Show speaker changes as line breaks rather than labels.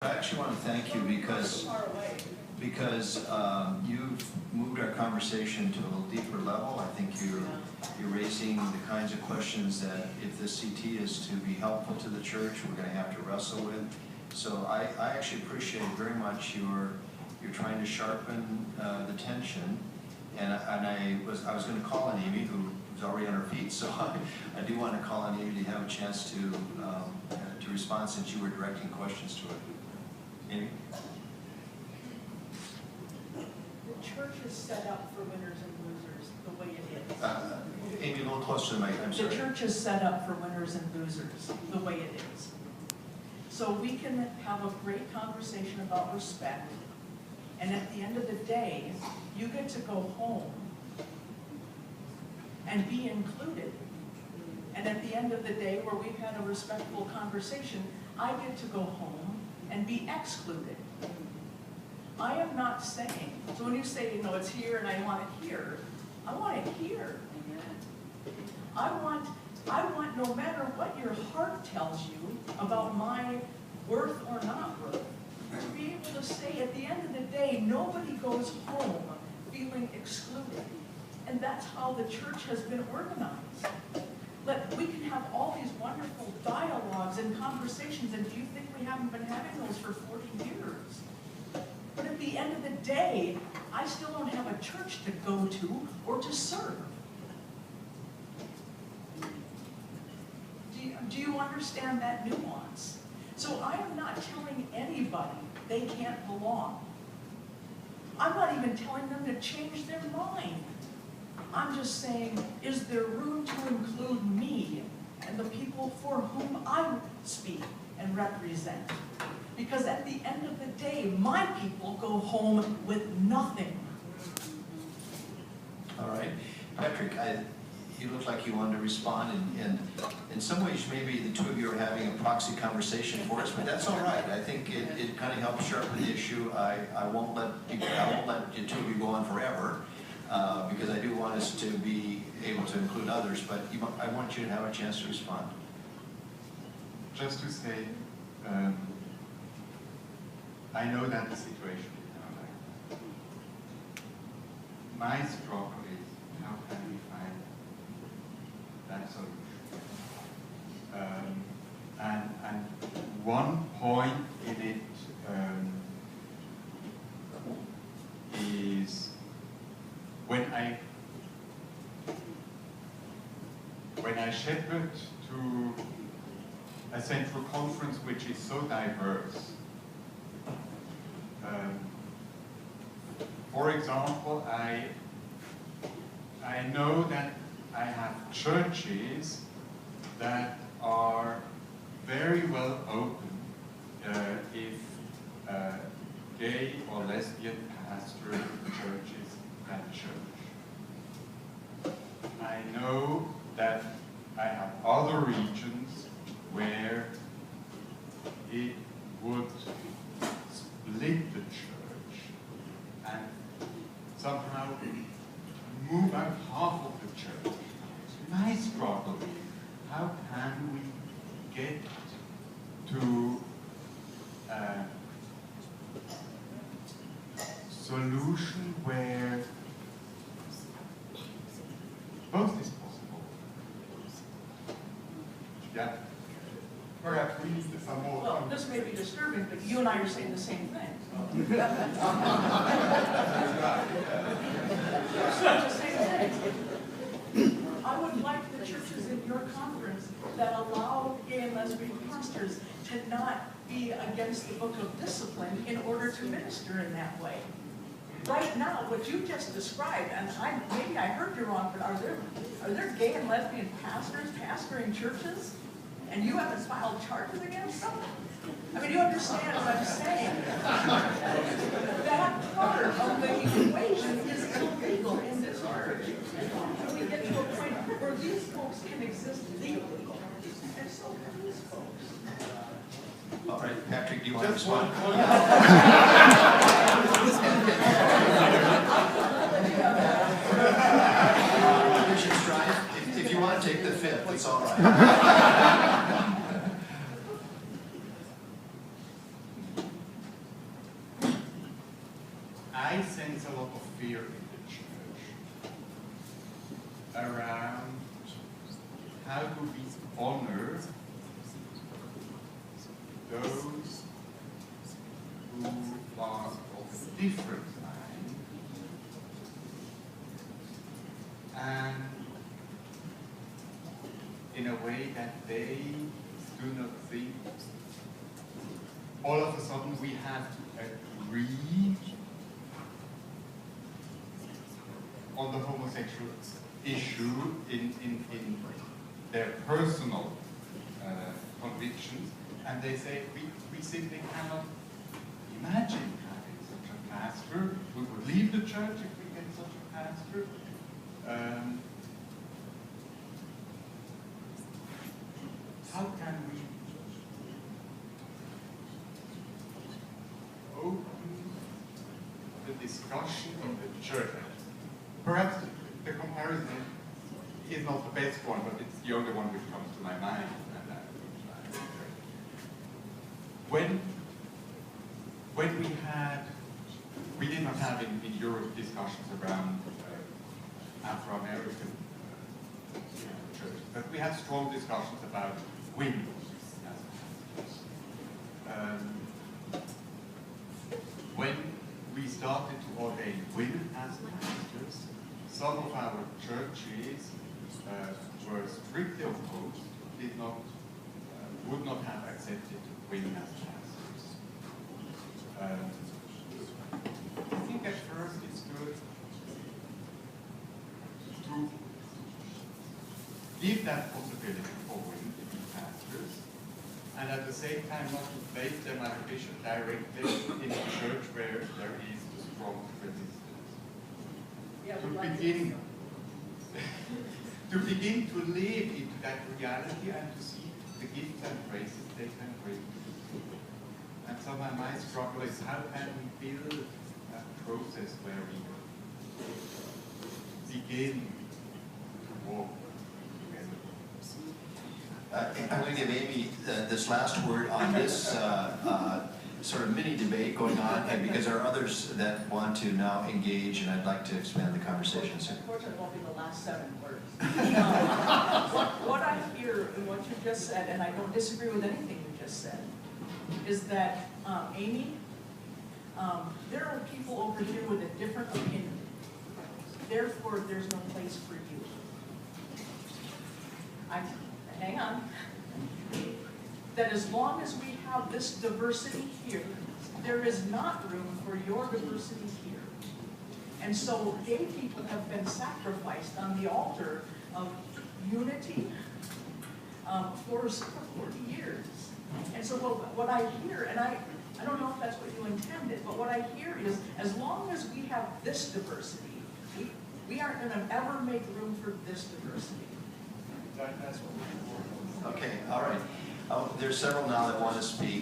I actually want to thank you because you've moved our conversation to a little deeper level. I think you're raising the kinds of questions that if this CT is to be helpful to the church, we're going to have to wrestle with. So I actually appreciate very much you're trying to sharpen the tension. And I was going to call on Amy, who's already on her feet. So I do want to call on Amy to have a chance to respond since you were directing questions to her. Amy?
The church is set up for winners and losers the way it is.
Amy, a little closer to the mic, I'm sorry.
The church is set up for winners and losers the way it is. So we can have a great conversation about respect, and at the end of the day, you get to go home and be included. And at the end of the day, where we've had a respectful conversation, I get to go home and be excluded. I am not saying, so when you say, you know, it's here and I want it here, I want it here. I want no matter what your heart tells you about my worth or not worth, to be able to say at the end of the day, nobody goes home feeling excluded. And that's how the church has been organized. We can have all these wonderful dialogues and conversations, and do you think we haven't been having those for 40 years? But at the end of the day, I still don't have a church to go to or to serve. Do you understand that nuance? So I am not telling anybody they can't belong. I'm not even telling them to change their mind. I'm just saying, is there room to include me and the people for whom I speak and represent? Because at the end of the day, my people go home with nothing.
All right. Patrick, you look like you wanted to respond, and in some ways, maybe the two of you are having a proxy conversation for us, but that's all right. I think it kind of helps sharpen the issue. I won't let you two of you go on forever. Because I do want us to be able to include others, but I want you to have a chance to respond.
Just to say, I know that the situation is not like that. My struggle is how can we find that solution? And one point in it is when I shepherd to a central conference which is so diverse, for example, I know that I have churches that are very well open if gay or lesbian pastor churches at church. I know that I have other regions where it would split the church and somehow move out half of the church. My struggle is how can we get to a solution where both is possible. Yeah. Perhaps we need some more.
Well, this may be disturbing, but you and I are saying the same thing. I would like the churches in your conference that allow gay and lesbian pastors to not be against the book of discipline in order to minister in that way. Right now, what you just described, and maybe I heard you wrong, but are there gay and lesbian pastors pastoring churches, and you haven't filed charges against them? I mean, you understand what I'm saying? That part of the equation is illegal in this church. And we get to a point where these folks can exist legally, and so can these folks.
All right, Patrick, do you want to respond? Bishop Streiff, if you want to take the fifth, it's all right.
I sense a lot of fear in the church around how do we honor those who are of a different mind, and in a way that they do not think all of a sudden we have to agree on the homosexual issue in their personal convictions, and they say we simply cannot imagine having such a pastor. We would leave the church if we get such a pastor. How can we open the discussion in the church? Perhaps the comparison is not the best one, but it's the only one which comes to my mind. When we did not have in Europe discussions around Afro-American churches, but we had strong discussions about women. When we started to ordain women as pastors, some of our churches were strictly opposed, would not have accepted women as pastors. I think at first it's good to give that possibility for women to be pastors, and at the same time not to place them as a bishop directly in a church where there is a strong resistance.
Yeah,
to begin to live into that reality and to see the gifts and graces they can bring. And so my struggle is how can we build a process where we begin to walk together.
I'm going to give Amy this last word on this sort of mini debate going on, and because there are others that want to now engage, and I'd like to expand the conversation.
Unfortunately, it won't be the last 7 words. What I hear in what you just said, and I don't disagree with anything you just said, is that, Amy, there are people over here with a different opinion. Therefore, there's no place for you. Hang on. That as long as we have this diversity here, there is not room for your diversity here. And so gay people have been sacrificed on the altar of unity for 40 years. And so what I hear, and I don't know if that's what you intended, but what I hear is as long as we have this diversity, we aren't going to ever make room for this diversity.
That's what we want.
Okay, all right. There's several now that want to speak.